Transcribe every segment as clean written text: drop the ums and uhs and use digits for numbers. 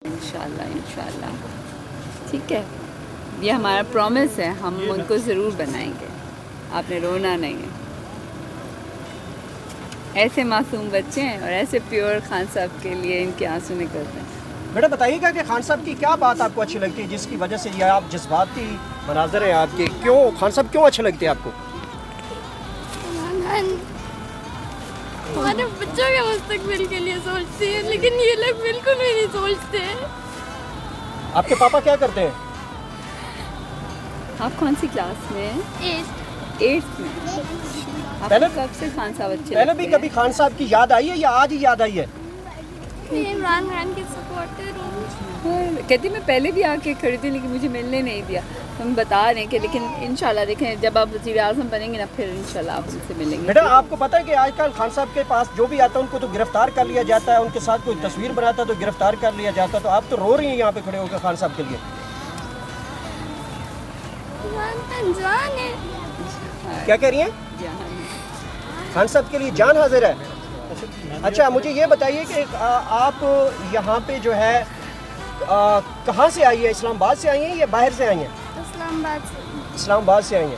इंशाल्लाह इंशाल्लाह। ठीक है, ये हमारा प्रॉमिस है, हम उनको ज़रूर बनाएंगे। आपने रोना नहीं है। ऐसे मासूम बच्चे हैं और ऐसे प्योर खान साहब के लिए इनके आंसू निकलते हैं। बेटा बताइएगा कि खान साहब की क्या बात आपको अच्छी लगती है जिसकी वजह से ये आप जज्बाती मनाजर हैं आपके, क्यों खान साहब क्यों अच्छे लगते हैं आपको? हमारे बच्चों के मुस्तकबिल के लिए सोचते हैं, लेकिन ये लोग बिल्कुल भी नहीं सोचते। आपके पापा क्या करते हैं? आप कौन सी क्लास में हैं? 8th में। पहले आपको कब से खान साहब अच्छे पहले लगते भी हैं? कभी खान साहब की याद आई है या आज ही याद आई है? मैं इमरान खान की सपोर्टर हूँ। हाँ, कहती मैं पहले भी आके खड़ी थी लेकिन मुझे मिलने नहीं दिया। हम बता रहे हैं कि लेकिन इंशाल्लाह देखें जब आप वज़ीर आज़म बनेंगे ना फिर इंशाल्लाह आप उनसे मिलेंगे। बेटा आपको पता है कि आजकल खान साहब के पास जो भी आता है उनको तो गिरफ्तार कर लिया जाता है, उनके साथ कोई तस्वीर बनाता है तो गिरफ्तार कर लिया जाता है। तो आप तो रो रही हैं यहाँ पे खड़े होकर खान साहब के लिए। इमरान खान जान है। क्या कह रही हैं? खान साहब के लिए जान हाजिर है। अच्छा मुझे ये बताइए कि आप यहाँ पे जो है कहाँ से आई है? इस्लामाबाद से आई हैं या बाहर से आई हैं? इस्लामाबाद से। इस्लामाबाद से आई हैं।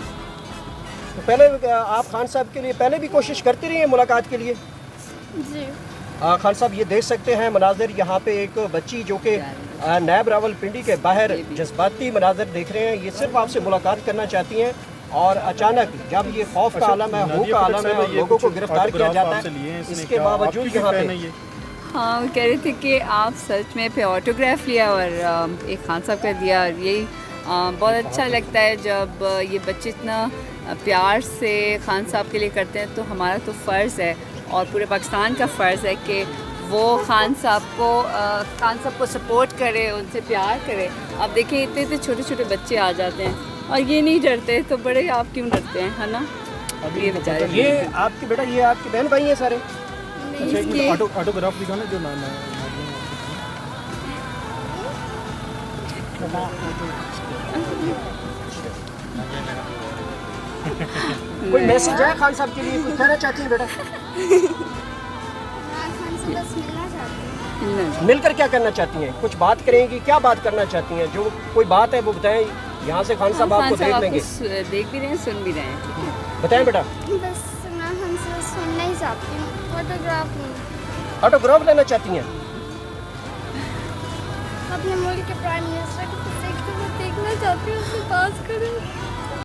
तो पहले आप खान साहब के लिए पहले भी कोशिश करती रही हैं मुलाकात के लिए? जी। खान साहब ये देख सकते हैं मनाजिर, यहाँ पे एक बच्ची जो कि नैब रावलपिंडी के बाहर जज्बाती मनाजिर देख रहे हैं। ये सिर्फ आपसे मुलाकात करना चाहती हैं और अचानक जब ये खौफ का आलम है, हो का आलम है और लोगों को गिरफ्तार किया जाता है, इसके बावजूद यहाँ पे हाँ वो कह रहे थे कि आप सच में पे ऑटोग्राफ लिया और एक खान साहब का दिया। और यही बहुत अच्छा लगता है जब ये बच्चे इतना प्यार से खान साहब के लिए करते हैं। तो हमारा तो फ़र्ज़ है और पूरे पाकिस्तान का फ़र्ज़ है कि वो खान साहब को सपोर्ट करे, उनसे प्यार करे। अब देखिए इतने इतने छोटे छोटे बच्चे आ जाते हैं और ये नहीं डरते, तो बड़े आप क्यों डरते हैं, है ना? ये बेचारे ये आपकी बेटा, ये आपके बहन भाई हैं सारे? ऑटोग्राफ लिखा ना जो नाम है। कोई मैसेज है खान साहब के लिए, कुछ कहना चाहती हैं बेटा? इमरान खान से बस मिलना चाहते हैं। मिलकर क्या करना चाहती हैं? कुछ बात करेंगी, क्या बात करना चाहती हैं? जो कोई बात है वो बताएं, यहाँ से खान साहब आपको देख लेंगे। देख भी रहे हैं, सुन भी रहे हैं। ठीक है, बताएं बेटा। बस इमरान खान से सुनना ही चाहती हूँ, फोटोग्राफ नहीं। ऑटोग्राफ लेना चाहती हैं? अपने मुल्क के प्राइम मिनिस्टर को देखना चाहती हूँ, उससे बात करूँ।